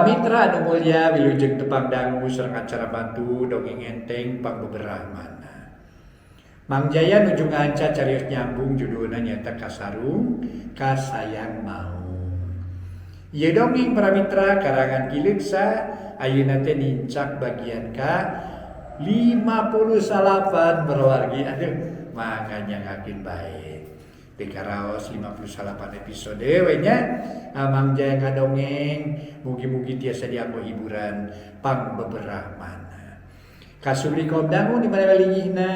Mitra anu mulya wilujeng tepang dangu sareng acara bantu dongeng enteng pangbeberah mana. Mang Jaya nuju nganca carios nyambung judulna nyaeta Kasarung Kasayang Maung. Ieu dongeng para mitra karangan Gileungsa ayeuna teh nincak bagian ka 58 berwargi mangga nyangakeun bae. Pikaraos 58 episode we nya Mang Jaya ngadongeng mugi-mugi tiasa dianggo hiburan pangbeberah mana. Kasubri kaum dangu di mana walingihna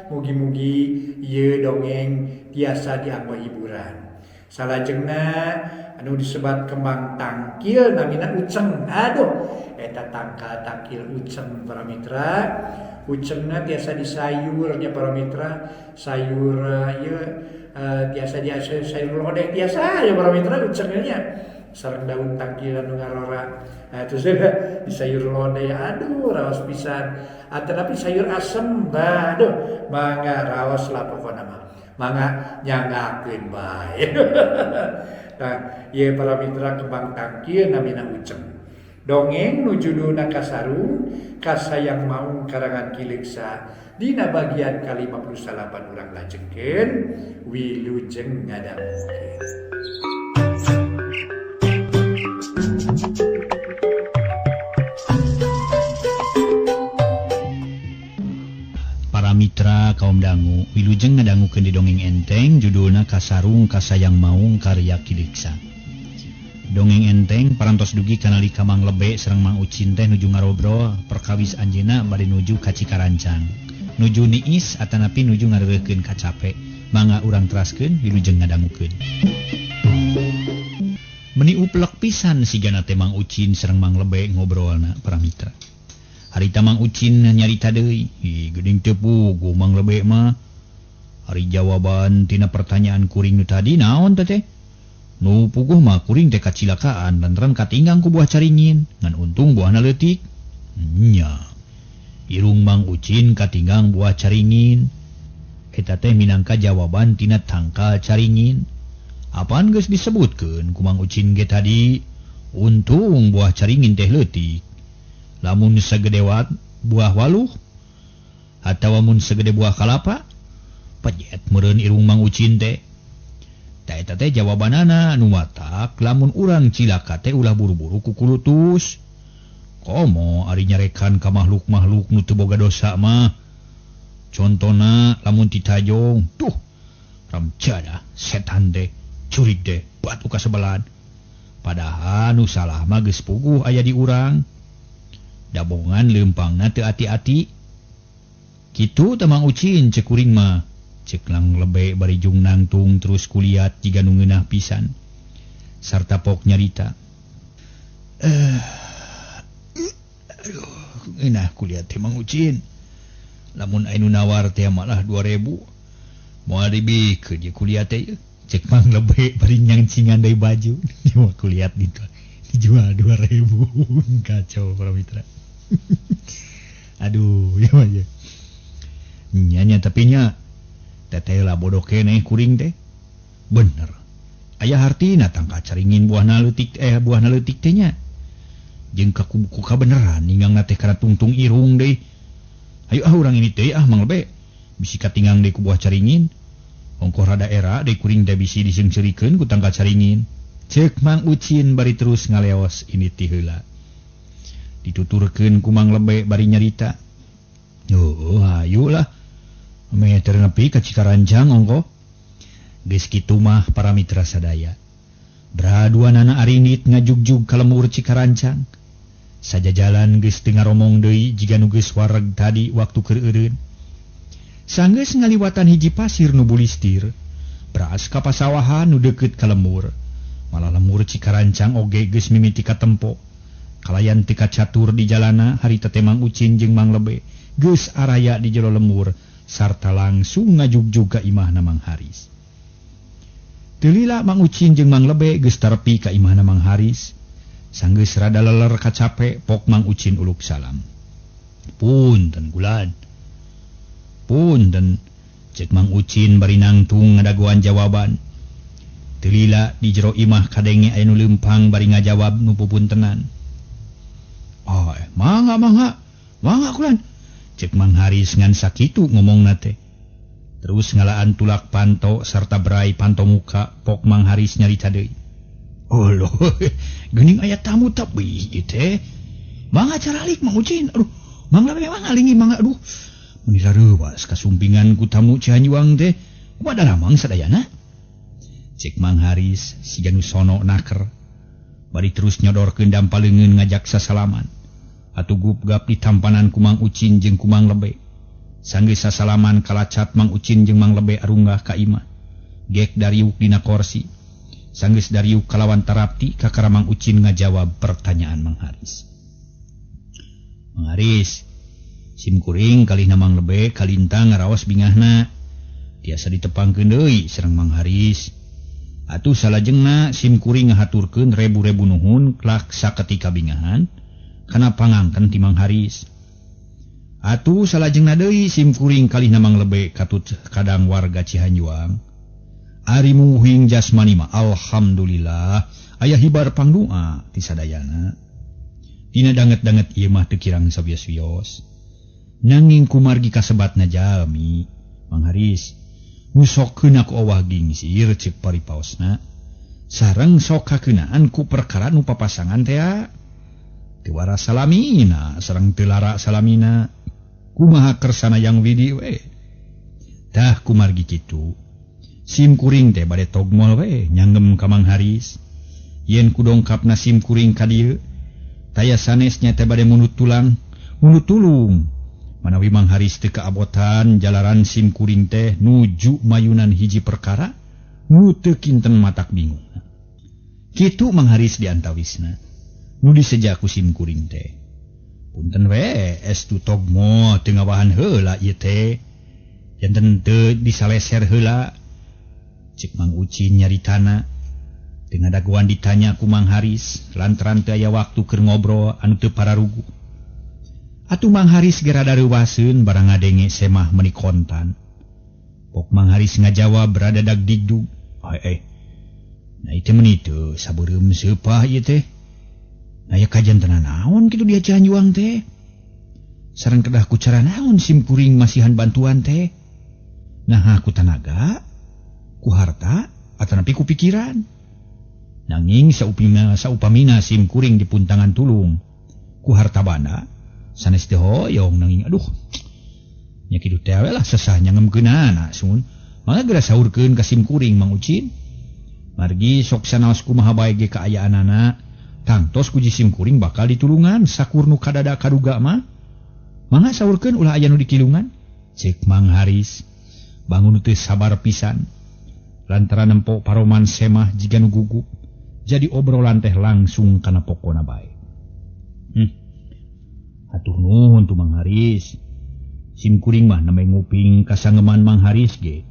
mugi-mugi ieu dongeng tiasa dianggo hiburan. Salajengna anu disebat kembang tangkil namina uceng. Aduh eta tangkal tangkil uceng para mitra. Ucengna tiasa disayurnya para mitra. Sayur ieu tiasa sayur lodeh tiasa ya para mitra ucengnya sareng daun tangkil anu ngarora terus di sayur lodeh aduh raos pisan tapi sayur asem aduh mangga raos lah pokona mah mangga nyanggakeun bae. Nah ieu para mitra kembang tangkil namina uceng. Dongeng nu judulna Kasarung Kasayang Maung karangan Gileungsa dina bagian ka-58 urang lajengkeun wilujeng ngadamukeun. Para mitra kaum dangu wilujeng ngadangukeun di dongeng enteng judulna Kasarung Kasayang Maung karya Gileungsa. Dongeng enteng parantos dugi kanalika Mang Lebe sareng Mang Ucin teh nuju ngarobrol perkawis anjeunna bade nuju ka Cikarancang. Nuju niis atanapi nuju ngareureukkeun ka capek. Mangga urang teraskeun wilujeng ngadangukeun. Meuni uplek pisan sigana teh Mang Ucin sareng Mang Lebe ngobrolna para mitra. Harita Mang Ucin nyarita deui, geuning teu puguh Mang Lebe mah. Hari jawaban tina pertanyaan kuring nu tadi naon teh? Nu puguh mah kuring teh kacilakaan lantaran katinggang ku buah caringin ngan untung buahna leutik. Nya. Irung Mang Ucin katinggang buah caringin. Eta teh minangka jawaban tina tangkal caringin. Apaan geus disebutkeun ku Mang Ucin ge tadi? Untung buah caringin teh leutik. Lamun sagede buah waluh atawa mun sagede buah kalapa, pajet meureun irung Mang Ucin teh. Ta eta teh jawabanana anu watak lamun urang cilaka teh ulah buru-buru ku kulutus. Komo ari nyarekan ka makhluk-makhluk nu teu boga dosa mah. Contona lamun titajong, tuh ramcada setan teh, curig teh, batu ka sebelan. Padahal nu salah mah geus puguh aya di urang. Dabongan leumpangna teu ati-ati. Kitu teh Mang Ucin ceuk kuring mah. Cek Lang Lebe bari jung nangtung terus kuliat jiga nu ngeunah pisan. Sarta pok nyarita. Aduh, ngeunah kuliat teh Mang Ucin. Lamun anu nawar teh malah 2000. Moal dibikeun je kuliat teh. Cek Mang Lebe bari nyangcingan deui baju. Nyawa kuliat dijual 2000. Kacau para mitra. Aduh, ya aja. Nya tapi nya teteh lah bodoh keneh kuring teh. Bener. Aya hartina tangka caringin buahna leutik teh nya. Jeung ku kabeneran ninggangna teh kana tungtung irung deui. Hayu urang ini teh Mang Lebe. Bisi katinggang deui ku buah caringin. Ongkoh rada era deui kuring teh bisi diseungceurikeun ku tangka caringin. Ceuk Mang Ucin bari terus ngaleos ini ti heula. Dituturkeun ku Mang Lebe bari nyarita. Oh, hayu lah. Meter nepi ka Cikarancang ongko. Geus kitu mah para mitra sadaya. Braduanana aringit ngajugjug ka lemur Cikarancang. Sajajalan geus teu ngaromong deui jiga nu geus wareg tadi waktu keur eureun. Sanggeus ngaliwatan hiji pasir nu bulistir, beras ka pasawahan nu deukeut ka lemur. Malah lemur Cikarancang oge geus mimiti ka tempo. Kalayan teu kacatur di jalana harita teh Mang Ucin jeung Mang Lebe geus araya di jero lemur. Sarta langsung ngajugjug ka imahna Mang Haris. Teu lila Mang Ucin jeung Mang Lebe geus tarepi ka imahna Mang Haris. Sanggeus rada leler kacape pok Mang Ucin uluk salam. Punten Gulan. Punten, cek Mang Ucin bari nangtung ngadagoan jawaban. Teu lila di jero imah kadenge aya nu leumpang bari ngajawab nu pupuntenan. mangga kulan cek Mang Haris ngan sakitu ngomong nate terus ngalaan tulak panto serta berai panto muka pok Mang Haris nyarita deui oh loh geuning aya tamu tapi teh mangga caralik Mang Ucin aduh mangga memang alingi mangga aduh mun dilareuwas kasumpingan ku tamu Cianjuang teh kumaha lamang sadayana cek Mang Haris si Janu sono naker bari terus nyodorkeun dampaleungeun ngajak sasalaman atuh gap di tampanan ku Mang Ucin jeung ku Mang Lebe sanggeus sasalaman kalacat Mang Ucin jeung Mang Lebe arunggah ka imah gek dariuk dina kursi sanggeus dariuk kalawan tarapti kakara Mang Ucin ngajawab pertanyaan Mang Haris Mang Haris sim kuring kalihna Mang Lebe kalintang ngaraos bingahna tiasa ditepangkeun deui sareng Mang Haris atuh salajengna sim kuring ngahaturkeun rebu-rebu nuhun kelak saketika bingahan kana pangangken ti Mang Haris atuh salajengna deui sim kuring kalihna Mang Lebe katut kadang warga Cihanjuang ari muhing jasmani mah alhamdulillah aya hibar pangdoa ti sadayana dina danget-danget ieu mah teu kirang sawios-wios nanging kumargi kasebatna jalmi Mang Haris nusokkeun aku owah gingsir cek paripaosna sareng sok kakeunaan ku perkara nu papasangan teh teu waras salamina sareng teu lara salamina kumaha kersana yang widi we tah kumargi kitu sim kuring teh bade togmol we nyanggem ka Mang Haris yen ku dongkapna sim kuring ka dieu taya sanesnya teh bade munut tulung manawi Mang Haris teu kaabotan jalaran sim kuring teh nuju mayunan hiji perkara nu teu kinten matak bingung kitu Mang Haris diantawisna nu diseja ku sim kuring teh punten we estu togmo teu ngawahan heula ieu teh janten teu disaleser heula cek Mang Ucin nyaritana teu ngadaguan ditanya ku Mang Haris lantaran teu aya waktu keur ngobrol anu teu pararugu atuh Mang Haris geura dareuwaseun barang ngadenge semah meuni kontan pok Mang Haris ngajawab radadag digdug nah itu meuni teu sabeureum seupah ieu teh aya kajantenan naon kitu dia Cianjuang teh sareng kedah ku cara naon sim kuring masihan bantuan teh nah ku tanaga ku harta atanapi ku pikiran nanging saupamina sim kuring di puntangan tulung ku harta bana sanes teh hoyong nanging aduh nya kitu teh we lah sesah nyanggemkeunana sun mangga geura saurkeun ka sim kuring Mang Ucin margi sok sanaos kumaha bae ge kaayaanana tangtos ku sim kuring bakal ditulungan sakur nu kadada kaduga mah mangga saurkeun ulah aya nu dikilungan cek Mang Haris bangun teu sabar pisan lantaran nempo paroman semah jiga nu gugup jadi obrolan teh langsung kana pokona bae atuh nuhun tu Mang Haris sim kuring mah name nguping kasangeman Mang Haris ge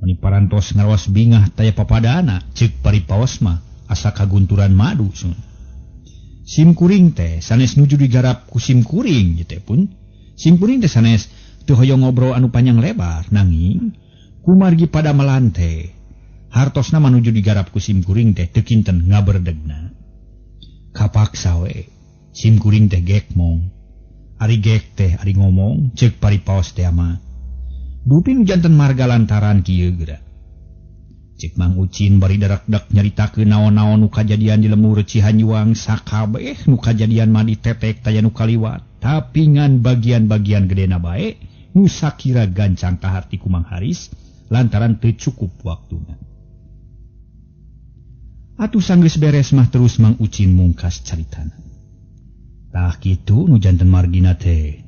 mani parantos ngaraos bingah taya papadana ceuk paripaos mah asa kagunturan madu sim kuring teh sanes nuju digarap ku sim kuring teh pun sim kuring teh sanes teu hoyong ngobrol anu panjang lebar nanging kumargi pada melante hartosna manuju digarap ku sim kuring teh teu kinten ngaberdegna kapaksa we sim kuring teh gekmong ari gek teh ari ngomong ceuk paripaos teh mah dupi nu janten marga lantaran kieu geura cek Mang Ucin bari darak-dak nyaritakeun naon-naon nu kajadian di lemur Cihanjuang sakabeh nu kajadian mah ditetek taya nu kaliwat tapi ngan bagian-bagian gedena bae nu sakira gancang ka harti ku Mang Haris lantaran teu cukup waktuna atuh sanggeus beres mah terus Mang Ucin mungkas caritana tah kitu nu janten margina teh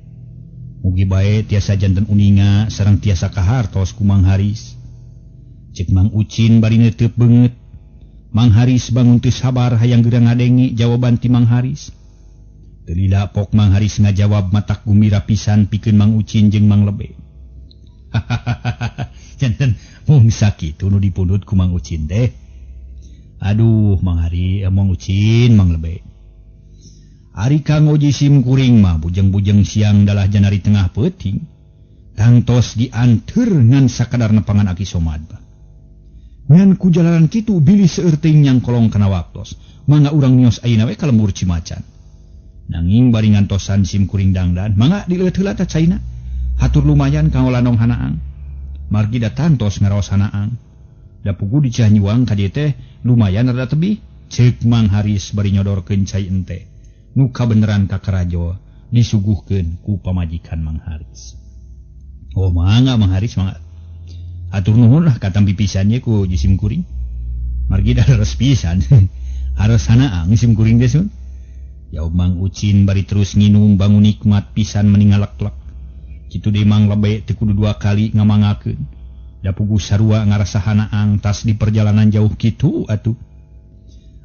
mugi bae tiasa janten uninga sareng tiasa kahartos ku Mang Haris cek Mang Ucin bari neuteuk beungeut Mang Haris bangun teu sabar hayang geura ngadenge jawaban ti Mang Haris teu lila pok Mang Haris ngajawab matak gumira pisan pikeun Mang Ucin jeung Mang Lebe janten mung sakitu nu dipundut ku Mang Ucin teh aduh Mang Ucin Mang Lebe ari kanggo jisim kuring mah bujeng-bujeng siang dalah janari tengah peuting tangtos dianteur ngan sakadar nepangan aki somad ngan ku jalanan kitu bilih seueur teuing nyang kolong kana waktos mangga urang nios ayeuna we ka lembur Cimacan Nanging baringan tosan sim kuring dangdan mangga dileut heula teh caina. Hatur lumayan kanggo lanong hanaang. Margi datang tos ngaraos hanaang. Da pugu di Cianjuang ka dieu teh lumayan rada tebih. Ceuk Mang Haris bari nyodorkeun cai ente. Nu kabeneran ka karajo disuguhkeun ku pamajikan Mang Haris. Oh mangga Mang Haris mangga. Hatur nuhun lah katampi pisan ye ku jisim kuring. Margi da leres pisan. Haros hanaang sim kuring teh sun. Jauh Mang Ucin bari terus nginum bangun nikmat pisan meningalak-lak. Kitu deui Mang Lebe teu kudu 2 kali ngamangakeun. Da pugu sarua ngarasa hanaang tas di perjalanan jauh kitu atuh.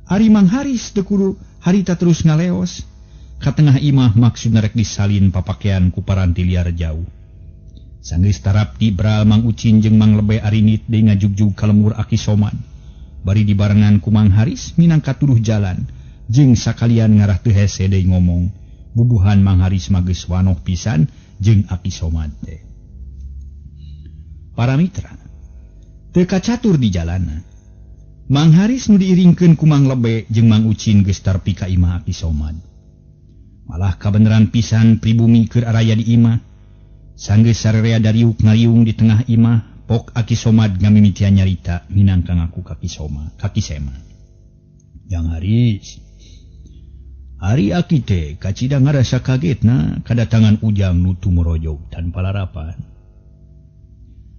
Ari Mang Haris teu kudu harita terus ngaleos. Ka tengah imah maksudna rek disalin papakean ku paranti liar jauh. Sanggeus tarap dibral Mang Ucin jeung Mang Lebe arinit deui ngajugjug ka lemur Aki Somad. Bari dibarengan ku Mang Haris minangka tuduh jalan. Jeung sakalian ngarah teu hese deui ngomong. Bubuhan Mang Haris mah geus wanoh pisan jeung Aki Somad teh. Para mitra, teu kacatur di jalanna. Mang Haris nu diiringkeun ku Mang Lebe jeung Mang Ucin geus tarpi ka imah Aki Somad. Malah kabeneran pisan pribumi keur araya di imah. Sanggeus sarerea dariuk ngaliung di tengah imah, pok Aki Somad ngamimitian nyarita minangka ngaku kaki Sema. Jang Haris, Ari Aki teh kacida ngarasa kagetna kadatangan Ujang nu tumorojog tanpa larapan.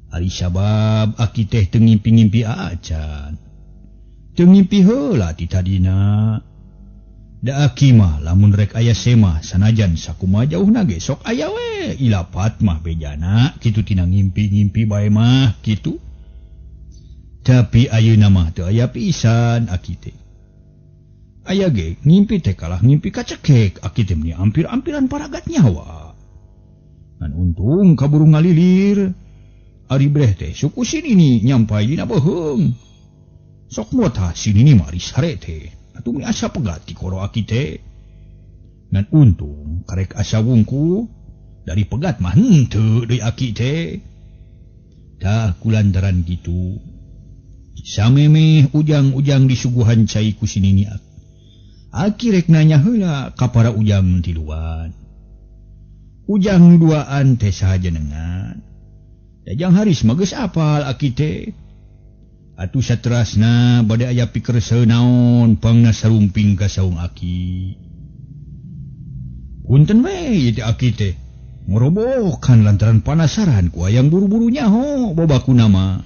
Ari sabab Aki teh teu ngimpi-ngimpi acan. Teu ngimpi heula ti tadina. Da Aki mah lamun rek aya Sema sanajan sakumaha jauhna ge sok aya we ilapat mah bejana kitu tina ngimpi-ngimpi bae mah kitu. Tapi ayeuna mah teu aya pisan Aki teh. Aya ge ngimpi teh kalah ngimpi kacekek Aki teh meni ampir-ampiran paragat nyawa. Ngan untung kaburu ngalilir. Ari breh teh suku sinini nyampai dina beheung. Sok mota sinini mari sare teh. Atuh meni asa pegat ti koro Aki teh. Ngan untung karek asa wungku dari pegat mah henteu deui Aki teh. Tah kulantaran kitu. Samemeh Ujang-ujang disuguhan cai ku sinini Aki rek nanya heula ka para Ujang tiluan. Ujang duaan teh sajenengan. Da Jang Haris mah geus apal Aki teh. Atuh saterasna bade aya pikeun naon pangna sarumping ka saung Aki. Punten we teh Aki teh. Ngorobokan lantaran panasaran ku hayang buru-buru nyaho babakuna mah.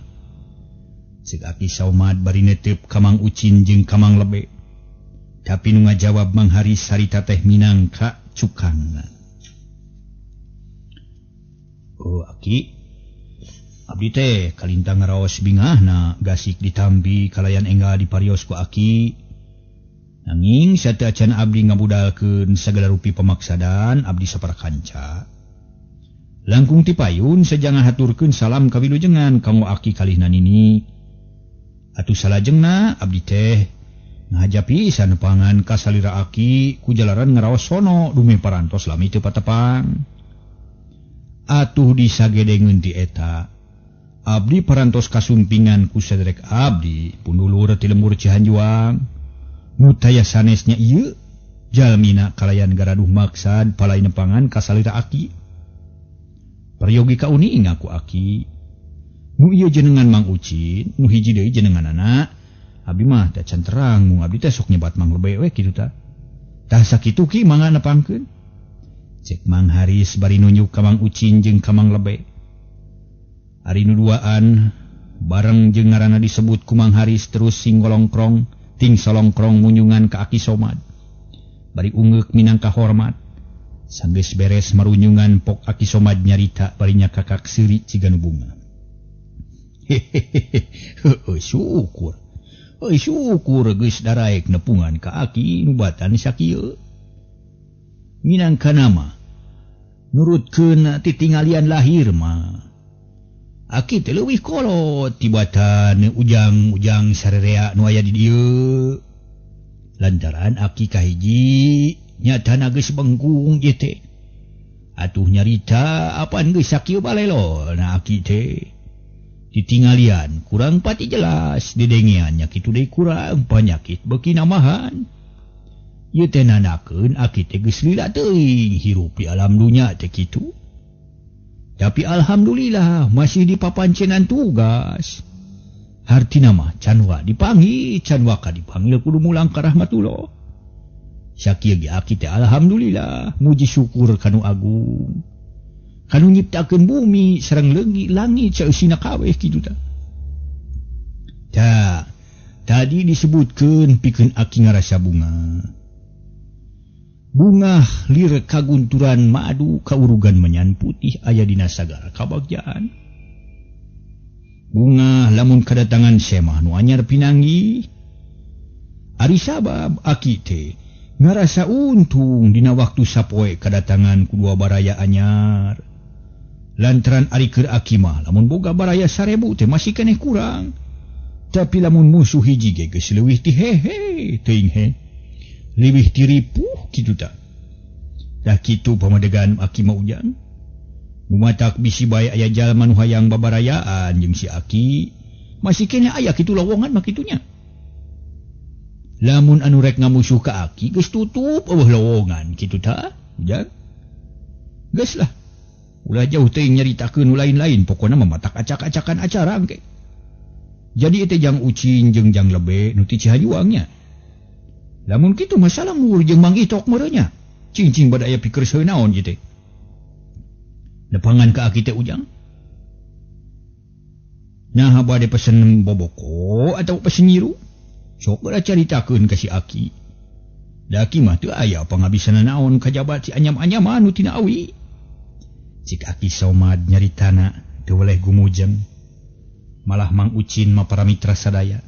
Ceuk Aki Somad bari netep ka Mang Ucin jeung ka Mang Lebe. Tapi nu ngajawab Mang Haris harita teh minangka cukangna. Oh Aki, abdi teh kalintang ngaraos bingahna gasik ditambi kalayan enggal diparios ku Aki. Nanging sateu acan abdi ngabudalkeun sagala rupi pamaksadan abdi saparakanca. Langkung ti payun sajangah haturkeun salam ka wilujengan kanggo Aki kalihna nini. Atuh salajengna abdi teh ngajapi pisan nepangan ka salira Aki ku jalaran ngaraos sono dume parantos lami teu patepang. Atuh disagedengeun ti eta abdi parantos kasumpingan ku saderek abdi pundulur ti lembur Cihanjuang nu taya sanesnya ieu jalmina kalayan garaduh maksad palai nepangan ka salira Aki. Peryogi kauning ngaku Aki nu ieu jenengan Mang Ucin nu hiji deui jenenganana. Abdi mah da can terang mung abdi teh sok nyebat Mang Lebe we kitu tah. Tah sakitu ki mangga nepangkeun. Cek Mang Haris bari nunjuk ka Mang Ucin jeung ka Mang Lebe. Ari nu duaan bareng jeung ngaranna disebut ku Mang Haris terus singgolongkrong ting solongkrong munyungan ka Aki Somad. Bari ungeuk minangka hormat. Sanggeus beres marunyungan pok Aki Somad nyarita bari nyakakak seuri ciganu bunga. Hehehe, syukur. Syukur geus daraek nepungan ka Aki nubatan sakieu. Minangka nama nurutkeun titingalian lahir mah. Aki teh leuwih kolot tibatan Ujang-ujang sarerea nu aya di dieu. Lantaran Aki kahiji nyatana geus bengkung ieu teh. Atuh nyarita apaan geus sakieu balelo na Aki teh. Ditingalian kurang pati jelas didengiannya kitu deui kurang panyakit beuki namahan. Ieu teh nandakeun aki teh geus lila teuing hirup di alam dunya teh kitu. Tapi alhamdulillah masih dipapancenan tugas. Hartina mah can wa dipanggil, can waka dipanggil kudu mulang ka rahmatullah. Sakieu ge aki teh alhamdulillah muji syukur kanu agung. Kanu nyiptakeun bumi sareng langit saeusina kabeh kitu tah. Tah, tadi disebutkeun pikeun aki ngarasa bunga. Bunga lir kagunturan madu kaurugan menyan putih aya dina sagara kabagjaan. Bunga lamun kadatangan semah nu anyar pinanggi. Ari sabab aki teh ngarasa untung dina waktu sapoe kadatangan kedua baraya anyar. Lantaran ari keur aki mah lamun boga baraya 1000 teh masih keneh kurang. Tapi lamun musuh hiji ge geus leuwih ti hehe teuing he. Leuwih ti ripuh kitu tah. Dah kitu pamadegan aki mah ujang. Nu matak bisi bae aya jalma nu hayang babarayaan jeung si aki, masih keneh aya kitu lowongan mah kitunya. Lamun anu rek ngamusuh ka aki geus tutup eueuh lowongan kitu tah, ujang. Geus lah. Ulah jauh teuing nyaritakeun nu lain-lain, pokona mah matak acak-acakan acara engke. Jadi teh Jang Ucin jeung Jang Lebe nu ti Cihanjuangnya. Lamun kitu masalah mur jeung Mang Itok merenya. Cing-cing bada aya pikeun saeunaon ieu teh. Nepangan ka aki teh ujang. Nah bade pesen boboko atau pesen nyiru? Sok bada caritakeun ka si aki. Da aki mah teu aya pangabisan naon kajabat si anyam-anyaman nu tina awi. Cik aki somad nyaritana teu weleh gumujeng. Malah Mang Ucin mah para mitra sadaya.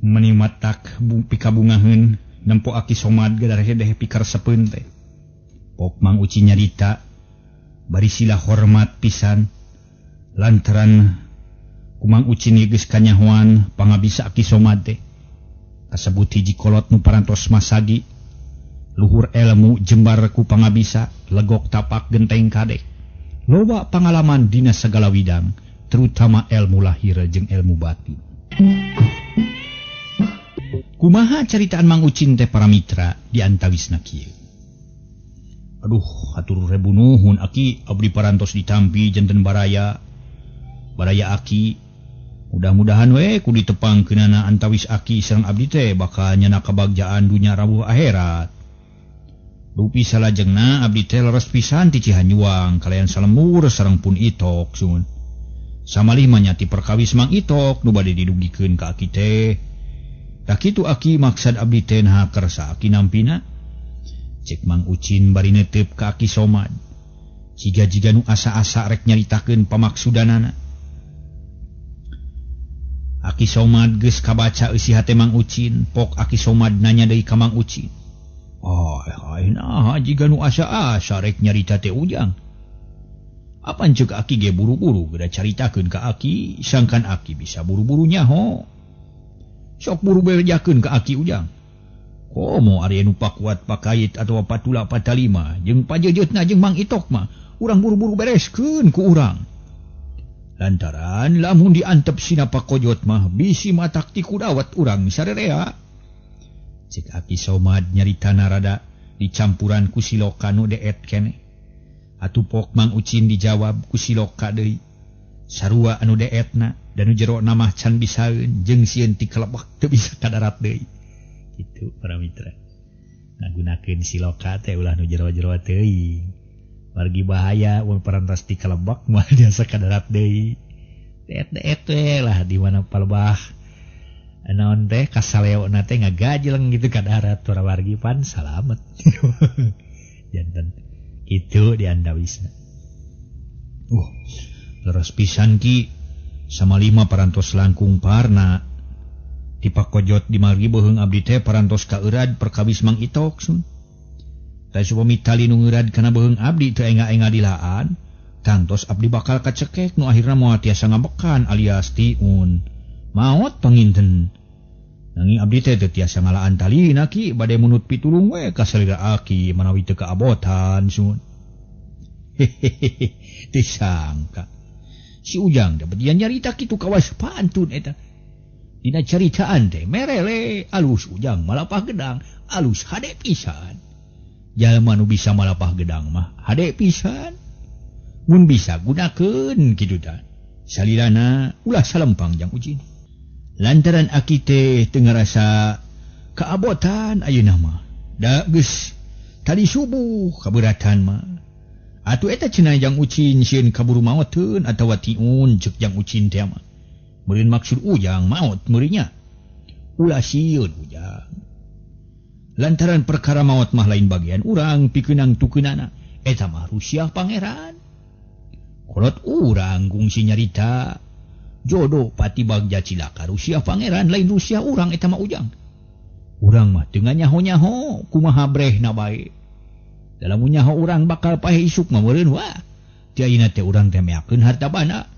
Meni matak pikabungaheun nempo aki somad gadareh pikaresepeun teh. Pok Mang Ucin nyarita bari sila hormat pisan lantaran ku Mang Ucin geus kanyahoan pangabisa aki somad teh. Kasebut hiji kolot nu parantos masagi, luhur ilmu jembar ku pangabisa, legok tapak genteng kadek. Loba pangalaman dina sagala widang, terutama ilmu lahir jeung ilmu batin. Kumaha caritaan Mang Ucin teh para mitra di antawisna kieu. Aduh, hatur rebu nuhun aki abdi parantos ditampi janten baraya. Baraya aki mudah-mudahan we ku ditepangkeunana antawis aki sareng abdi teh bakal nyana kabagjaan dunya rawuh akhirat. Dupi salajengna abdi teh leres pisan ti Cihanjuang kalayan salemur sareng pun Itok sun. Samalih manyati perkawis Mang Itok nu bade didugikeun ka aki teh. Da kitu aki maksad abdi teh naha kersa aki nampina. Cek Mang Ucin bari neuteup ka aki somad. Jiga-jiga nu asa-asa rek nyaritakeun pamaksudanana. Aki somad geus kabaca eusi hate Mang Ucin, pok aki somad nanya deui ka Mang Ucin. Nah jiga nu asa-asa rek nyarita teh ujang. Apan ceuk aki ge buru-buru geda caritakeun ka aki, sangkan aki bisa buru-buru nyaho. Sok buru berejakeun ka aki ujang. Komo ari anu pakuat pakait atau patula patalima jeung pajejeutna jeung Mang Itok mah urang buru-buru bereskeun ku urang. Lantaran lamun diantep sina pakojot mah bisi matak ti kudawat urang sarerea. Cek aki somad nyaritana rada dicampuran ku siloka nu deet keneh. Atupok Mang Ucin dijawab ku siloka deui. Sarua anu deetna dan nu jero mah can bisaeun jeung sieun ti kelebak teu bisa kadarat deui. Kitu para mitra. Ngagunakeun siloka teh ulah nu jero-jero teuing. Margi bahaya mun parantos ti kelebak mah biasa kadarat deui. Deet-deet we lah di mana palebah. Naon teh kasaleona teh ngagajleng gitu kadarat tora wargi pan salamet. Janten kitu di andawisna. Leres pisan ki sama 5 parantos langkung parna. Di pakojot di margi beheung abdi teh parantos ka eurad perkawis Mang Itok sun. Da supami tali nu ngeurad kana beheung abdi teu enga-enga dilaan, kantos abdi bakal kacekek nu akhirna moal tiasa ngabekan alias tiun. Maot panginten. Nanging abdi teh teu tiasa ngalaan talina ki bade munut pitulung we ka salira aki manawi teu kaabotan sun. Hehehe, disangka. Si Ujang dapat dia nyarita kitu kawas pantun eta. dina caritaan teh merele alus ujang malapah gedang alus hade pisan. Jalma nu bisa malapah gedang mah hade pisan. Mun bisa gunakeun kitu tah. Salilana ulah salempang Jang Ucin. Lantaran aki teh teu ngarasa kaabotan ayeuna mah. Da geus tadi subuh kaberatan mah. Atuh eta cenah Jang Ucin sieun kaburu maotkeun atawa tiun ceuk Jang Ucin teh mah. Meureun maksud ujang maot meurinya. Ulah sieun ujang. Lantaran perkara maot mah lain bagian urang pikeunang tukeunana eta mah Rusiah pangeran. Kolot urang gungsi nyarita jodoh pati bagja cilaka Rusiah pangeran lain Rusiah urang eta mah ujang. Urang mah teu nyaho-nyaho kumaha brehna bae. Dalam nyaho urang bakal pahe isuk mah meureun wah. Ti ayeuna teh urang teh meakeun harta bana.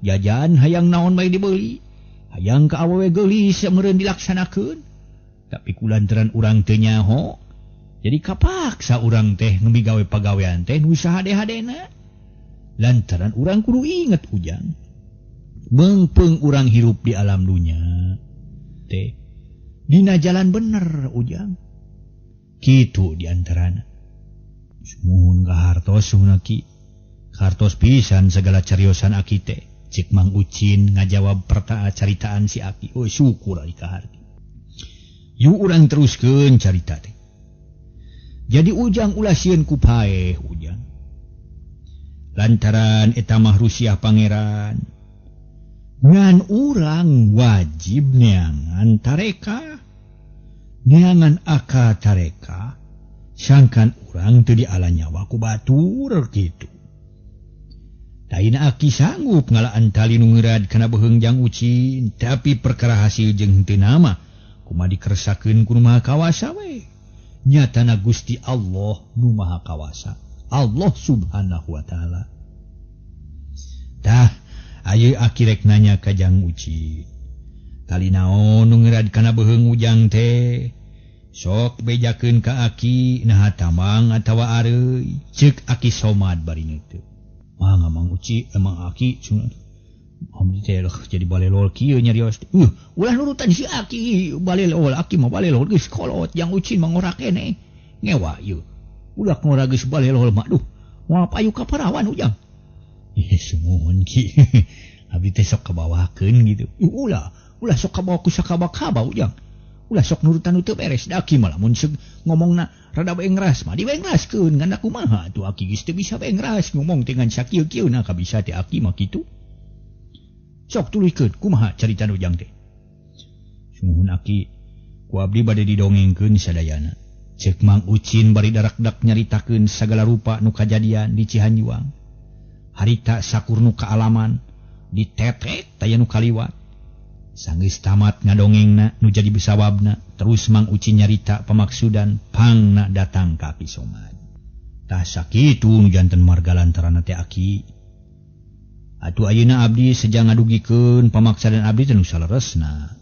Jajan hayang naon bae dibeli. Hayang ka awewe geulis meureun dilaksanakeun. Tapi kulantaran urang teu nyaho jadi kapaksa urang teh ngemigawe pagawean teh nu sahade-hadena. Lantaran urang kudu inget ujang. Meungpeung urang hirup di alam dunya teh dina jalan bener ujang. Kitu diantarana. Sumuhun ka hartos sunaki. Hartos pisan segala cariosan aki teh. Cik Mang Ucin ngajawab caritaan si aki. Oh syukur ari ka harti. Yu urang teruskeun carita teh. Jadi ujang ulah sieun ku paeh ujang. Lantaran eta mah Rusiah pangeran. Ngan urang wajib neangan tareka. Neangan aka tareka. Sangkan urang teu diala nyawa ku batur kitu. Daina aki sanggup ngalaan tali nu ngeurad kana beheung Jang Ucin, tapi perkara hasil jeung teu nama kumaha dikeresakeun ku nu Maha Kawasa we. Nyatana Gusti Allah nu Maha Kawasa. Allah subhanahu wa ta'ala. Dah, ayeuna aki rek nanya ka Jang Ucin. Tali naon nu ngeurad kana beheung ujang teh? Sok bejakeun ka aki naha tamang atawa areuy. Ceuk aki somad bari teu. Mangga Mang Uci emang aki cuma abdi teh jadi balelol kieu nyarios. Ulah nurutan si aki balelol aki mah balelol geus kolot Jang Ucin mah ngora keneh. Ngewa ieu. Ulah ngora geus balelol mah duh. Moal payu ka parawan ujang. Sumuhun ki. Abdi teh sok kabawakeun gitu. Ulah sok kabawa ku sakaba-kaba ujang. Ulah sok nurutan teu beres da aki mah lamun ngomongna rada beengras mah dibengraskeun ngan kumaha atuh aki geus teu bisa beengras ngomong dengan sakieu-kieuna ka bisa teh aki mah kitu. Sok tuluykeun kumaha carita ujang teh. Sumuhun aki ku abdi bade didongengkeun sadayana. Ceuk Mang Ucin bari darak-dak nyaritakeun sagala rupa nu kajadian di Cihanjuang. Harita sakur nu kaalaman ditetek taya nu kaliwat. Sanggeus tamat ngadongengna nu jadi besawabna, terus Mang Ucin nyarita pamaksudan pangna datang ka Aki Somad. Tah sakitu nu janten marga lantaran teh aki. Atuh ayeuna abdi sejang ngadugikeun pamaksadan abdi teh nu saleresna.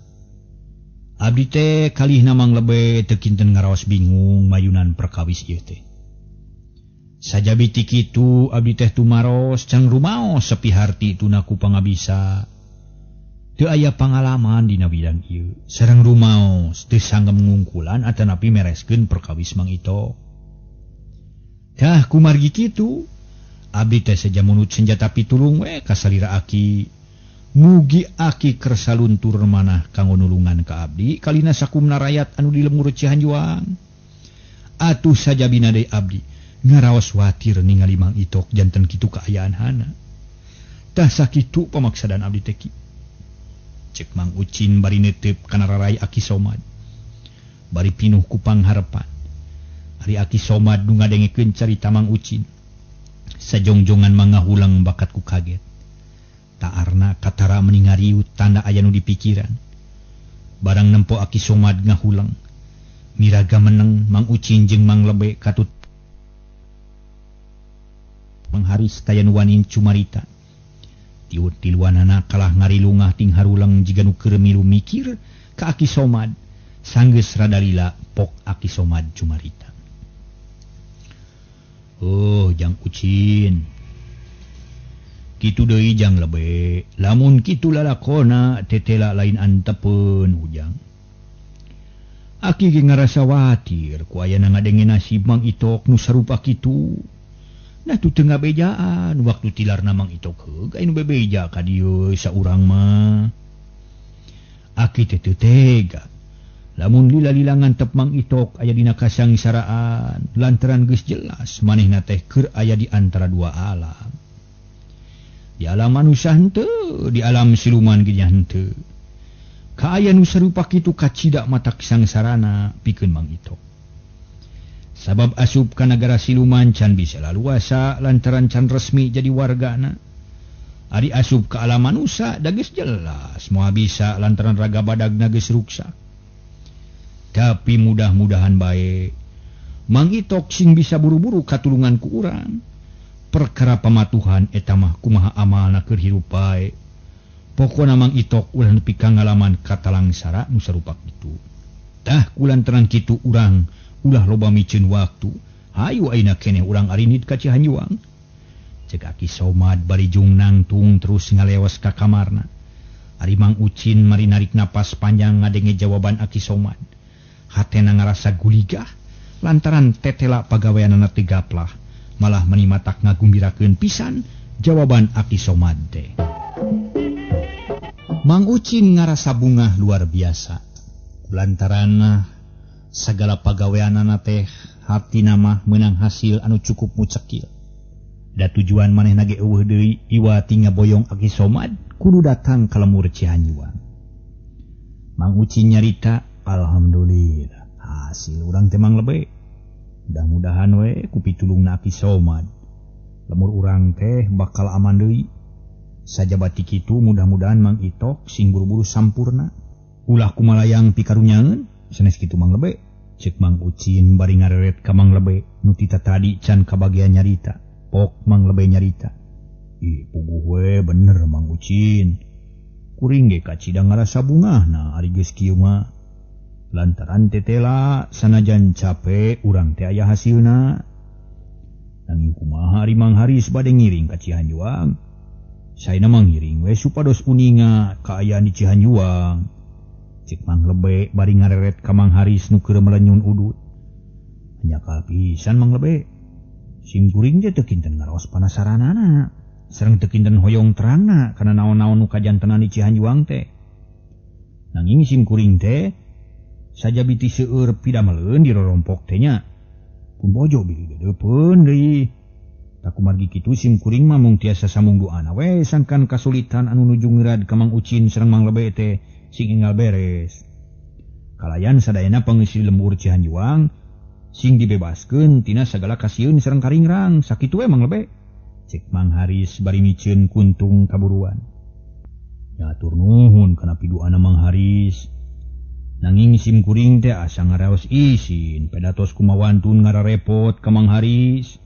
Abdi teh kalihna manglebe teu kinten ngaraos bingung mayunan perkawis ieu teh. Sajabi ti kitu abdi teh tumaros can rumaos sepi harti tuna ku pangabisa. Teu aya pangalaman dina bidang ieu. Sareng rumaos teu sanggem ngungkulan atanapi mereskeun perkawis Mang Ito. Tah kumargi kitu abdi teh saja munut senjata pitulung we ka salira aki. Mugi aki keur saluntur manah kanggo nulungan ka abdi kalina sakumna rakyat anu di lembur Cihanjuang. Atuh sajabina deui abdi ngaraos watir ningali Mang Ito janten kitu kaayaanana. Tah sakitu pamaksadan abdi teh. Cek Mang Ucin bari neuteup kana rarai Aki Somad. Bari pinuh ku pangharepan. Ari Aki Somad nu ngadengekeun carita Mang Ucin. Sajongjongan mangahulang bakat ku kaget. Taarna katara meningariut tanda aya nu dipikiran. Barang nempo Aki Somad ngahulang. Miraga meneng Mang Ucin jeung Mang Lebe katut mangharis tayan wanin cumarita. Tiut tiluanana kalah ngarilungah ting harulang jiga nu keur milu mikir ka Aki Somad sanggeus rada lila pok Aki Somad cumarita. Oh Jang Ucin. kitu deui jang lebe lamun kitu lalakona tetela lain antepeun ujang aki ge ngarasa watir ku aya ngadenge nasib Mang Itok nu sarupa kitu nah tu teu ngabejaan waktu tilarna Mang Itok heug anu bebeja ka dieu saurang mah aki teh teu tega lamun lila-lila ngantep Mang Itok aya dina kasangisaraan lantaran geus jelas manehna teh keur aya di antara dua alam. Di alam manusia henteu, di alam siluman ge nya henteu. Ka aya nu sarupa kitu kacida mata sangsarana pikeun Mang Itok. Sabab asup ka nagara siluman can bisa laluasa lantaran can resmi jadi wargana. Ari asup ka alam manusia da geus jelas moal bisa lantaran raga badagna geus ruksak. Tapi mudah-mudahan bae Mang Itok sing bisa buru-buru katulungan ku urang. Perkara pamatuhan eta mah kumaha amalna keur hirup bae. Pokona Mang Itok ulah nepi ka ngalaman katalangsara nu sarupa kitu. Tah kulantaran kitu urang ulah loba miceun waktu. Hayu ayeuna keneh urang arinit ka Cihanjuang. Ceuk Aki Somad bari jung nangtung terus ngaleos ka kamarna. Ari Mang Ucin mari narik napas panjang ngadenge jawaban Aki Somad. Hatena ngarasa guligah lantaran tetela pagaweanana teu gaplah. Malah menimatak ngagumbirakeun pisan jawaban Aki Somad teh. Mang Ucin ngarasa bungah luar biasa. Lantaran sagala pagaweanana teh hartina mah meunang hasil anu cukup mucekil. Da tujuan manehna ge eueuh deui iwati ngaboyong Aki Somad kudu datang ka lemur Cihanjuang. Mang Ucin nyarita, alhamdulillah hasil urang teh mang lebe. Mudah-mudahan we ku pitulungna Aki Somad. Lemur urang teh bakal aman deui. Sajabati kitu mudah-mudahan Mang Itok sing buru-buru sampurna. Ulah kumalayang pikarunyangeun sanes kitu Mang Lebe. Ceuk Mang Ucin bari ngareret ka Mang Lebe nu tita tadi can kabagian nyarita. Pok Mang Lebe nyarita. Ih puguh we bener Mang Ucin. Kuring ge kacida ngarasa bungahna ari geus kieu mah. Lantaran tetela sanajan capek urang teh aya hasilna. Nanging kumaha ari Mang Haris bade ngiring ka Cihanjuang. Saena mah ngiring we supados uninga kaayaan di Cihanjuang. Cek Mang Lebe bari ngareret ka Mang Haris nu keur melenyun udut. Nyakal pisan Mang Lebe. Sim kuring teh teu kinten ngaraos panasaranana. Sareng teu kinten hoyong terangna kana naon-naon nu kajantenan di Cihanjuang teh. Nanging sim kuring teh sajabiti seueur pidameleun di rorompok teh nya. Pun bojo bili dedeupeun deui. Tak kumargi kitu sim kuring mah mung tiasa samung doana we sangkan kasulitan anu nuju ngirad ka Mang Ucin sareng Mang Lebe teh sing enggal beres. Kalayan sadayana pangisi lembur Cihanjuang sing dibebaskeun tina sagala kasieun sareng karingrang sakitu we Mang Lebe. Cek Mang Haris bari miceun kuntung kaburuan. Ya atur nuhun kana piduana Mang Haris. Nanging sim kuring teh asa ngaraos isin pedatos kumawantun ngararepot ka Mang Haris.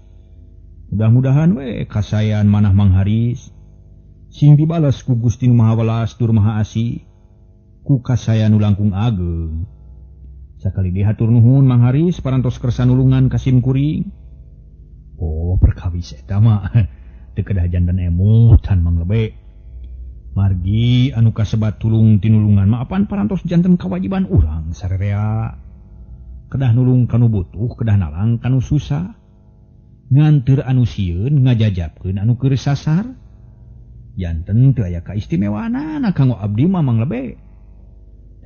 Mudah-mudahan we kasayan manah Mang Haris sing dibales ku Gusti Nu Maha Welas tur Maha Asih ku kasayan nu langkung ageung. Sakali dihatur nuhun Mang Haris parantos kersa nulungan ka sim kuring. Oh perkawis eta mah teu kedah jandan emutan Mang Lebe. Margi anu kasebat tulung tinulungan mah apan parantos janten kewajiban urang sarerea. Kedah nulung kanu butuh, kedah nalang kanu susah. Nganteur anu sieun ngajajabkeun anu keur sasar. Janten teu aya kaistimewaanana kanggo abdi mah Mang Lebe.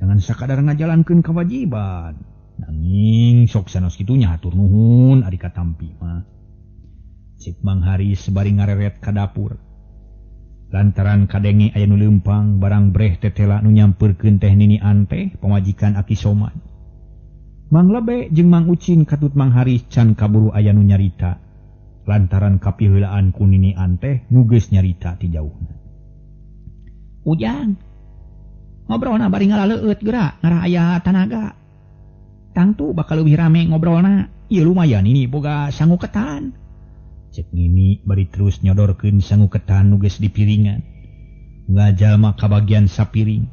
Jangan sakadar ngajalankeun kewajiban. Nanging sok sanes kitu nya hatur nuhun ari katampi mah. Cik Mang Haris bari ngareret ka dapur. Lantaran kadenge aya nu leumpang barang breh tetela nu nyampeurkeun teh ninian teh pamajikan Aki Somad. Mang Lebe jeung Mang Ucin katut Mang Haris can kaburu aya nu nyarita. Lantaran kapiheulaan ku ninian teh nu geus nyarita ti jauhna. Ujang. Ngobrolna bari ngalaleueut geura ngarah aya tanaga. Tangtu bakal leuwih rame ngobrolna. Ieu lumayan ini boga sanguketan. Cek Nini bari terus nyodorkeun sanguketan nu geus dipiringan. Ngajalma ka bagian sapiring.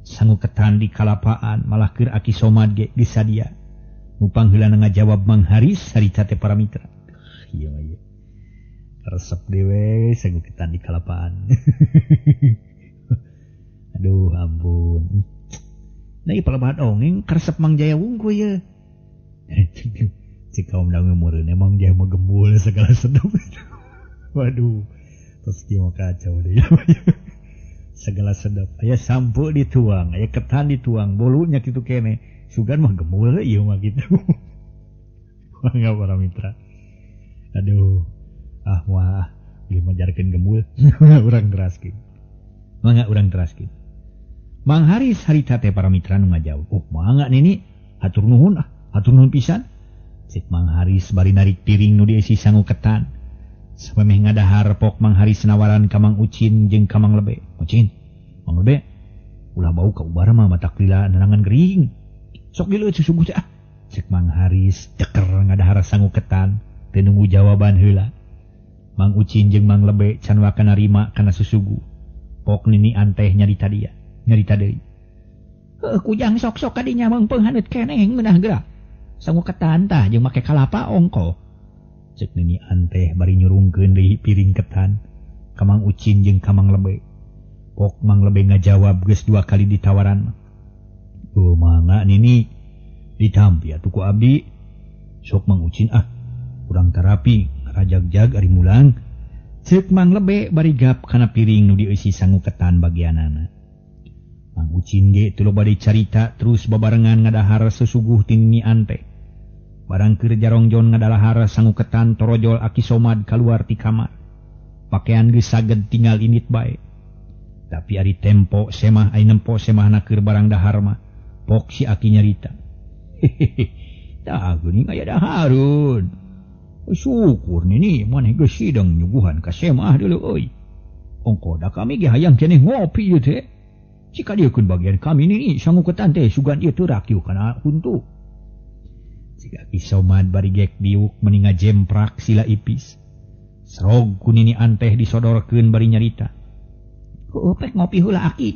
Sanguketan di kalapaan malah keur Aki Somad ge disadia. Nu pangheulana ngajawab Mang Haris harita teh para mitra. Ieu mah ieu. resep dewe sagu ketan di kalapaan. Aduh ampun. Nah palabahan ongeng karesep Mang Jaya wungku ya. Cik kaum dah ngemureun emang Jaya mah gembul segala sedap. Waduh. Terus dia mah kacau deh. Segala sedap. Aya sampo dituang, aya ketan dituang, bolunya kitu kene. Sugan mah gembul ieu mah gitu. Mangga para mitra. Aduh. Wah, ieu majarkeun gembul. Urang teraskeun. Mangga urang teraskeun. Mang Haris harita teh para mitra nu ngajawab. Oh, mangga nini, hatur nuhun pisan. Cek Mang Haris bari narik piring nu diisi sangu ketan. Samemeh ngadahar pok Mang Haris nawaran ka Mang Ucin jeung ka Mang Lebe. Ucin, Mang Lebe, ulah bau ka ubara mah matak lila nerangan gering. Sok dileut susuguh teh. Cek Mang Haris ceker ngadahar sangu ketan, teu nunggu jawaban heula. Mang Ucin jeung Mang Lebe can wae narima kana susuguh. Pok nini anteh nyarita deui. Kujang sok-sok kadinya mengpeung haneut keneh ngeunah geura. Sangu ketan tah jeung make kalapa ongko. Cek nini anteh bari nyurungkeun deui piring ketan ka Mang Ucin jeung ka Mang Lebe. Pok Mang Lebe ngajawab geus 2 kali ditawaran. Oh mangga nini ditampi atuh ku abdi. Sok Mang Ucin urang tarapi ngarajagjag ari mulang. Cek Mang Lebe bari gap kana piring nu dieusi sangu ketan bagianana. Mang Ucin ge teu loba carita terus babarengan ngadahar susuguh ti nini anteh. Barang keur jarongjon ngadalahar sangu ketan torojol Aki Somad kaluar ti kamar. Pakaian geus saged tinggal init bae. Tapi ari tempo semah ai nempo semahna keur barang dahar mah pok si Aki nyarita. Tah geuning aya daharun. Syukur nini maneh geus sideng nyuguhan ka semah deuleu euy. Ongko da kami ge hayang keneh ngopi ieu teh. Cika diekeun bagian kami nini sangu ketan teh sugan ieu teu rakiu kana huntu. Jika Ki Somad bari gek biuk meninga jemprak sila ipis. Serog ku nini anteh disodorkeun bari nyarita. Pek ngopi heula Aki.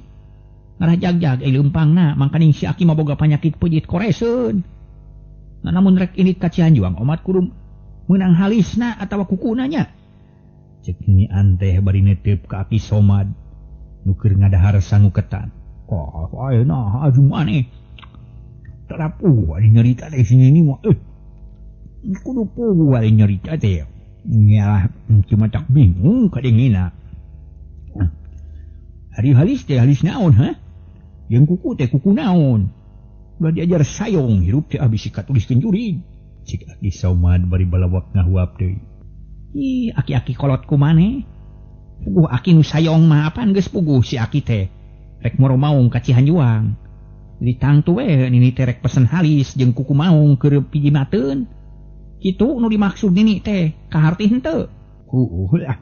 Ngarajagjag leumpangna mangkaning si Aki mah boga panyakit peujit koreseun. Nah, namun rek ini ka Cianjuang omat kudu meunang halisna atawa kukuna nya. Cek nini anteh bari netep ka Aki Somad nu keur ngadahar sangu ketan. Ayeuna aju maneh. Terapu ari nyarita teh sini mah kudu pugu ari nyarita teh nyalah cuma tak bingung kadengina. Hari halis teh halis naon jeung kuku teh kuku naon udah diajar sayong hirup teh abis katuliskeun jurig. Cik Aki Somad bari balawak ngahuap deui. Aki-aki kolot kumaneh puguh Aki nu sayong mah apaan geus puguh si Aki teh rek moro maung ka Cihanjuang. Ditangtu we nini terek pesen halis jeung kuku maung keur pijimateun. Kitu nu dimaksud nini teh kaharti henteu. Ulah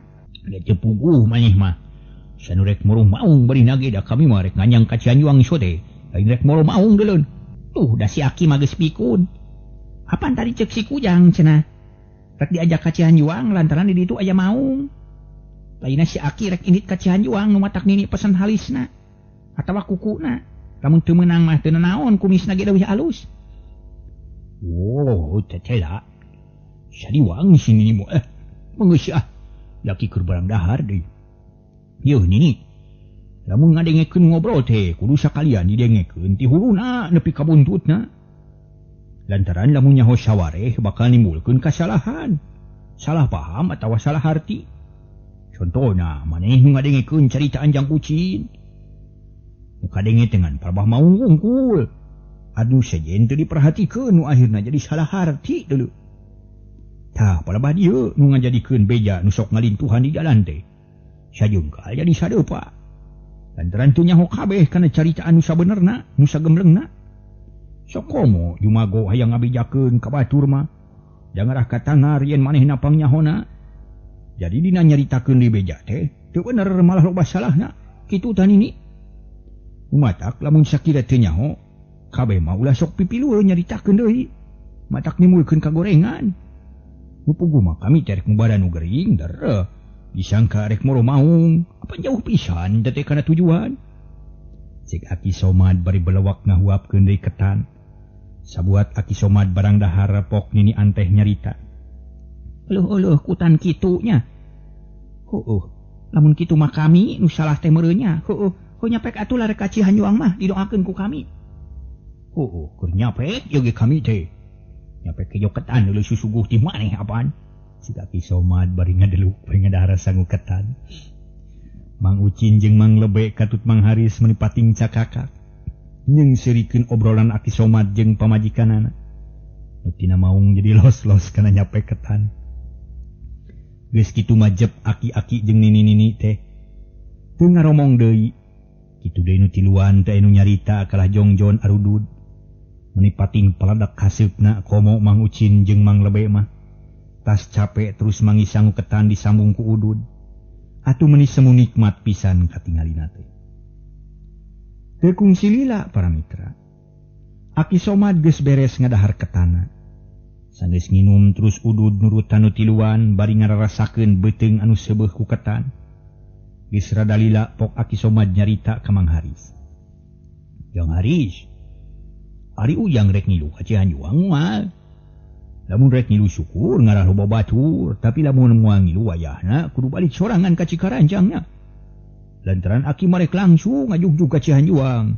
da teu puguh maneh mah. Sanu rek moro maung bari nage da kami mah rek nganyang ka Cianjuang ieu teh. Lain rek moro maung deulun. Tuh da si Aki mah geus pikun. Apaan tadi cek si Kujang cenah. Rek diajak ka Cianjuang lantaran di ditu aya maung. Lainna si Aki rek indit ka Cianjuang nu matak nini pesen halisna atawa kukuna. Lamun teu meunang mah teu naon kumisna ge leuwih alus. Oh, tetela. Sadiwang sini mo Manggeus laki keur barang dahar deui. Yeuh nini. Lamun ngadengekeun ngobrol teh kudu sakalian didengekeun ti huluna nepi ka buntutna. Lantaran lamun nyaho sawareh bakal nimbulkeun kasalahan. Salah paham atawa salah arti. Contona maneh nu ngadengekeun carita Anjang Ucin. Kadenge dengan parabah mau ngungkul. Aduh sejen teu diperhatikeun nu akhirna jadi salah arti deuleu. Tah parabah dieu nu ngajadikeun beja nu sok ngalintuhan di dalan teh. Sajungkal jadi sadeupa. Lantaran teu nyaho kabeh kana carita anu sabenerna, nu sagemblengna. Sok komo jumago hayang ngabejakeun ka batur mah. Jangarah katangar yen manehna pangnyahoana. Jadi dina nyaritakeun di beja teh teu bener malah loba salahna. Kitu tah nini. Umatak lamun sakira teu nyaho kabeh mah ulah sok pipilueun nyaritakeun deui matak nimulkeun kagorengan nu puguh mah kami teh rek mubada nu gering dareuh disangka rek moro maung apa jauh pisan teh kana tujuan. Cek Aki Somad bari belewak ngahuapkeun deui ketan sabuat Aki Somad barang dahar pok nini anteh nyarita. Eueuh kutan kitu nya lamun kitu mah kami nu salah teh meureunnya. Nyapek atuh lare ka Cihanjuang mah didoakeun ku kami. Keur nyapek ieu ge kami teh. Nyapek ke joketan deuleu susuguh ti maneh apaan? Siga Ki Somad bari ngadeluk bari ngadahar sangu ketan. Mang Ucin jeung Mang Lebe katut Mang Haris meuni pating cakakak. Jeung seurikeun obrolan Aki Somad jeung pamajikanana. Nu tina maung jadi los-los kana nyapek ketan. Geus kitu majep aki-aki jeung nini-nini teh. Teu ngaromong deui. Kitu deui nu tiluan teh anu nyarita kalah jongjon arudud. Meuni pating paladak haseupna komo Mang Ucin jeung Mang Lebe mah. Tas capek terus mangisangu ketan disambung ku udud. Atuh meuni semu nikmat pisan katingalina teh. Teu kungsi lila para mitra. Aki Somad geus beres ngadahar ketana. Sanggeus nginum terus udud nurutan nu tiluan bari ngararasakeun beuteung anu seubeuh ku ketan. Geus rada lila pok Aki Somad nyarita ka Mang Haris. Yang Haris, ari ujang rek ngilu ka Cihanjuang mah. Lamun rek ngilu syukur ngarah loba batur, tapi lamun moal ngilu wayahna kudu balik sorangan ka Cikaranjangnya. Lantaran Aki marek langsung ngajugjug ka Cihanjuang.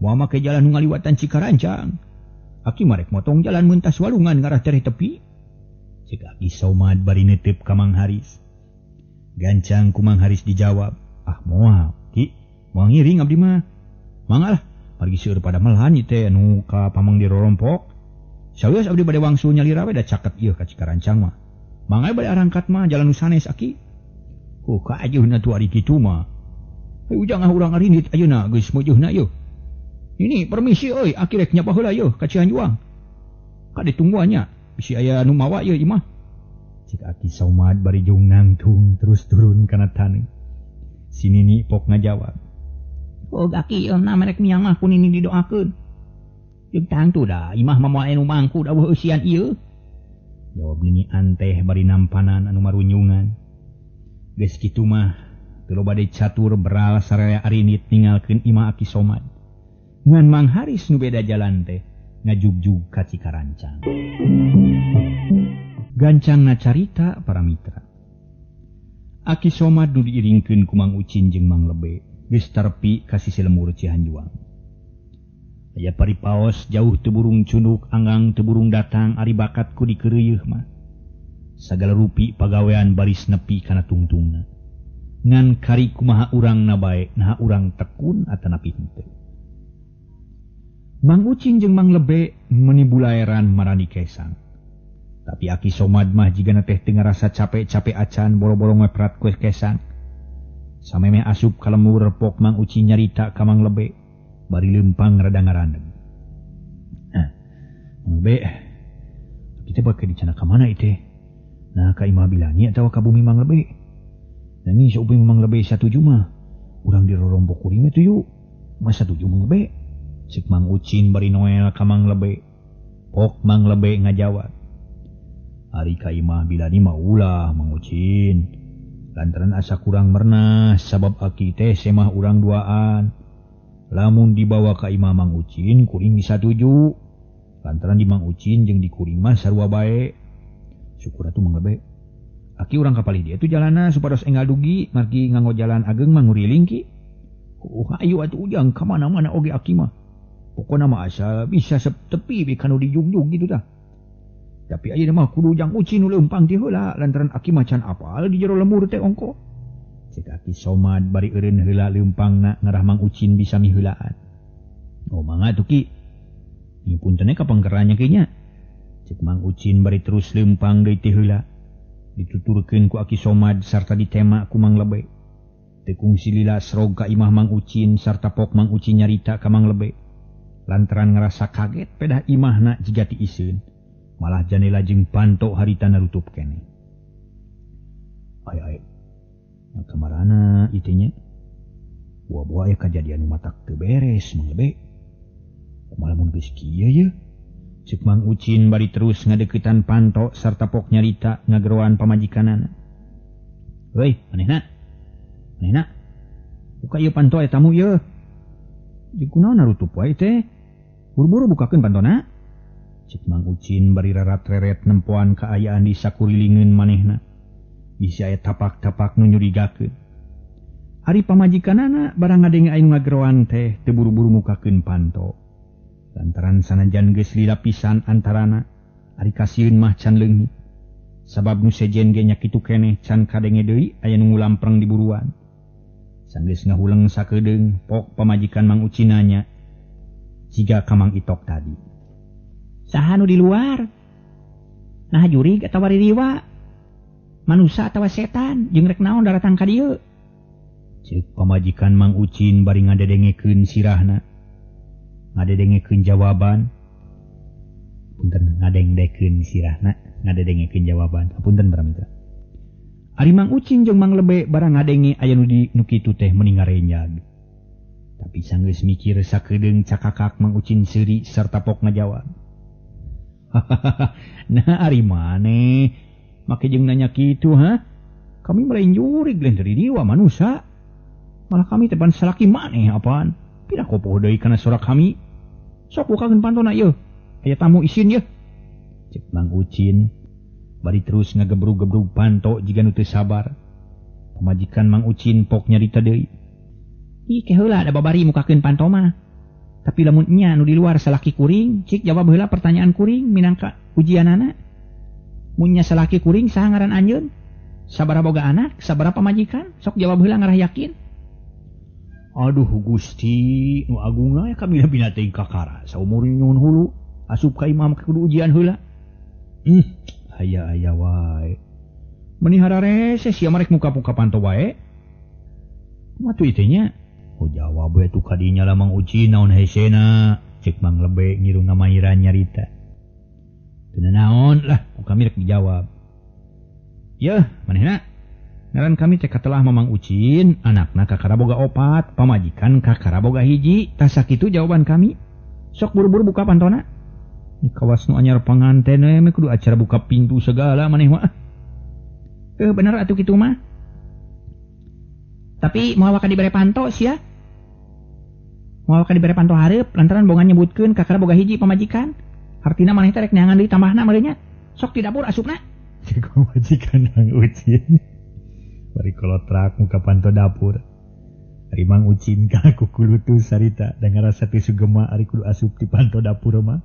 Moal make jalan nu ngaliwatan Cikaranjang. Aki marek motong jalan mentas walungan ngarah tereh tepi. Cek Aki Somad bari neuteup ka Mang Haris. Gancang ku Mang Haris dijawab, moal Ki, moal ngiring abdi mah. Mangga lah, margi seueur pada melahan ieu teh anu ka pamang di rorompok. Saweus abdi bade wangsul nyalira we da caket ieu ka Cikarancang mah. Mangga bade arangkat mah jalan nu sanes Aki. Ka ajeuna tu ari kitu mah. Ujang urang arinit ayeuna geus meujeuna ieu. Ini permisi euy, Aki rek nyapa heula ieu ka Cihanjuang. Ka ditungguannya, bisi aya nu mawa ieu imah. Cik Aki Somad bari jung nangtung terus turun kana taneuh. Si Nini pok ngajawab. Aki na merek miang mah ku Nini didoakeun. Jeung tangtu da imah mah moal anu mangku dawuh eusian ieu. Jawab Nini anteh bari nampanan anu marunyungan. Geus kitu mah teu loba deui catur beral saraya arinit ninggalkeun imah Aki Somad. Ngan Mang Haris nu beda jalan teh ngajugjug ka Cikarancang. Gancangna carita para mitra. Aki Somad nu diiringkeun ku Mang Ucin jeung Mang Lebe geus tarpi ka sisi lemur Cihanjuang. Aya paripaos jauh teu burung cunduk anggang teu burung datang ari bakat ku dikeureueuh mah. Sagala rupi pagawean baris nepi kana tungtungna. Ngan kari kumaha urangna bae naha urang tekun atanapi henteu. Mang Ucin jeung Mang Lebe meuni bulaeran marani kesang. Tapi Aki Somad mah jigana teh teu ngarasa capek-capek acan boro-boro ngeprat kue kesang. Samemeh asup ka lemur pok Mang Ucin nyarita ka Mang Lebe bari leumpang rada ngarandeug. Mang Lebe, kita bake dicana ka mana ieu teh? Nah ka Imah Bilani atawa ka bumi Mang Lebe? Dan ini saupami Mang Lebe satuju mah urang di rorompok kuring teh yuk. Mah satuju Mang Lebe. Cek Mang Ucin bari noel ka Mang Lebe. Pok Mang Lebe ngajawab. Ari ka Imah Bilani mah ulah Mang Ucin. Lantaran asa kurang mernah sabab Aki teh semah urang duaan. Lamun dibawa ka Imah Mang Ucin kuring disatuju. Lantaran di Mang Ucin jeung di kuring mah sarua bae. Syukur atuh Mang Lebe. Aki urang kapalih dia tu jalanna supados enggal dugi margi nganggo jalan ageng mah nguriling ki. Ayo atuh ujang ka mana-mana oge Aki mah. Pokona mah asa bisa tepi we kanu dijugjug gitu tah. Tapi ayeuna mah kudu Jang Ucin nu leumpang ti heula lantaran Aki macan apal di jero lemur teh ongko. Cek Aki Somad bari eureun heula leumpangna ngarah Mang Ucin bisa miheulaan. Mangga atuh Ki. Ieu puntenna ka pangkeranya kinya. Cek Mang Ucin bari terus leumpang deui ti heula. Dituturkeun ku Aki Somad sarta ditema ku Mang Lebe. Teu kungsi lila srog ka imah Mang Ucin sarta pok Mang Ucin nyarita ka Mang Lebe. Lantaran ngerasa kaget pedah imahna jiga ti iseun. Malah janela jeung panto harita narutup kene. Ay. Nah kamarana itinya. Buah-buah aya kajadian matak teu beres Mang Lebe. Kumaha mun geus kieu ye? Cek Mang Ucin bari terus ngadeuketan panto sarta pok nyarita ngageroan pamajikanana. Heuy, manehna. Buka ieu panto aya tamu ieu. Di kunaon narutup wae teh? Buru-buru bukakeun pantona. Cik Mang Ucin bari rarat-reret nempoan kaayaan di sakurilingeun manehna. bisa aya tapak-tapak nu nyurigakeun. Ari pamajikanana barang ngadenge aya ngageroan teh teu buru-buru mukakeun panto. Lantaran sanajan geus lila pisan antarana, ari kasieun mah can leungit. Sabab nu sejen ge nya kitu keneh can kadenge deui aya nu ngulampreng di buruan. Sanggeus ngahuleng sakedeung pok pamajikan Mang Ucin nanya, jiga ka Mang Itok tadi. Saha nu di luar? Nah jurig atawa ririwa? Manusa atawa setan jeung rek naon daratang ka dieu? Ceuk pamajikan Mang Ucin bari ngadedengekeun sirahna. Ngadedengekeun jawaban. Punten ngadengdekeun sirahna, ngadedengekeun jawaban. Punten para mitra. Ari Mang Ucin jeung Mang Lebe barang ngadenge aya nu kitu teh meuning ngarenyag. Tapi sanggeus mikir sakedeung cakakak Mang Ucin seuri sarta pok ngajawab. Nah ari maneh make jeung nanya kitu ha? Kami melain jurig lain dari diwa manusia. Malah kami tepan salaki maneh apaan? Pira kopoh deui kana sorak kami. Sok bukakeun pantona ieu. Aya tamu isin ye. Cek Mang Ucin bari terus ngagebrug-gebrug panto jiga nu teu sabar. Pamajikan Mang Ucin pok nyarita deui. Ih ke heula da babari mukakeun panto mah. Tapi lamun nya nu di luar salaki kuring, cik jawab heula pertanyaan kuring minangka ujianana. Mun nya salaki kuring saha ngaran anjeun? Sabaraha boga anak, sabaraha pamajikan? Sok jawab heula ngarah yakin. Aduh Gusti, nu agungna ya kami bina teh kakara. Saumur nyuhun hulu, asup ka imam kudu ujian heula. Aya wae. Menihara rese sia marek muka-muka panto wae. Matu ieu nya. Oh jawab we tu kadinya lah Mang Ucin naon hesena. Cek Mang Lebe ngiru ngamairan nyarita. Teu naon lah, ku kami rek dijawab. Yeuh, manehna. Ngaran kami teh katelah Mamang Ucin, anakna kakara boga 4, pamajikan kakara boga 1. Tah sakitu jawaban kami. Sok buru-buru buka pantona. Di kawas nu anyar panganten we kudu acara buka pintu segala maneh mah. Bener atuh kitu mah. Tapi moal ka dibere panto sia. Moal ka dibere panto hareup lantaran boga nyebutkeun kakara boga 1 pamajikan. Artina maneh teh rek neangan deui tambahna meureun nya. Sok ti dapur asupna. Cek pamajikan Mang Ucin. Bari kolotrak muka panto dapur. Ari Mang Ucin kaku kulutus sarita da ngarasa teu sugema ari kudu asup ti panto dapur mah.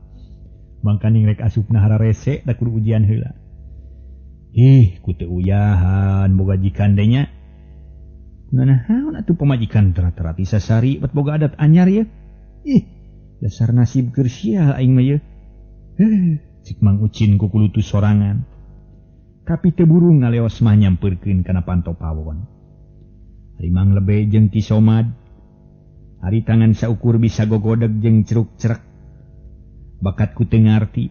Mangkaning rek asupna hara rese da kudu ujian heula. Ih, ku teu uyahan boga jikan de nya. Naon atuh pamajikan tara-tara ti sasari bet boga adat anyar ye. Ih, dasar nasib keur sia aing mah ye. Cik Mang Ucin ku kulutus sorangan. Tapi teu buru ngaleos mah nyampeurkeun kana panto pawon. Ari Mang Lebe jeung Ki Somad, ari tangan saukur bisa gogodeg jeung ceruk-cerek. Bakatku teu ngarti.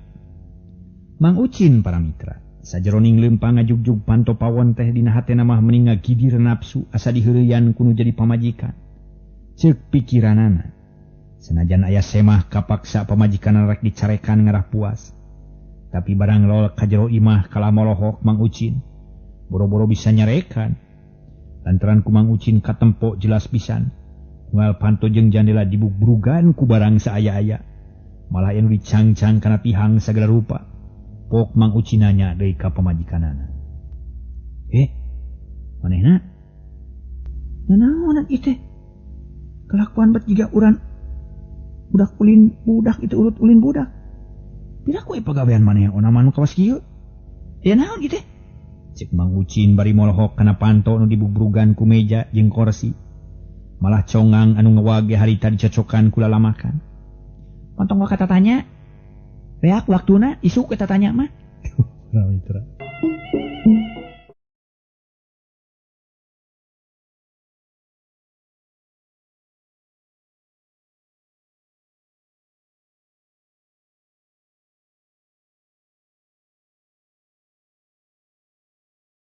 Mang Ucin para mitra, sajeroning leumpang ngajugjug panto pawon teh dina hatena mah meuning ngagidir nafsu asa diheureuyan ku nu jadi pamajikan. Ceuk pikiranana. Senajan aya semah kapaksa pamajikan rek dicarekan ngarah puas. Tapi barang lol ka jero imah kala molohok Mang Ucin, boro-boro bisa nyarekan. Lantaran ku Mang Ucin katempo jelas pisan. Moal panto jeung jandela dibubrugan ku barang saaya-aya. Malah anu dicangcang kana tihang sagala rupa. Pok Mang Ucin nanya deui ka pamajikanana. Manehna? Nanaonan ieu teh? Kelakuan bet jiga urang budak ulin budak itu urut ulin budak. Pira koe pagawean maneh onaman kawas kieu? Ya naon ieu teh? Cek Mang Ucin bari molohok kana panto nu dibubrugan ku meja jeung kursi. Malah congang anu ngawage harita dicocokan ku lalamakan. Pontong kata tanya. Reak waktuna isuk kita tanya mah. Mitra.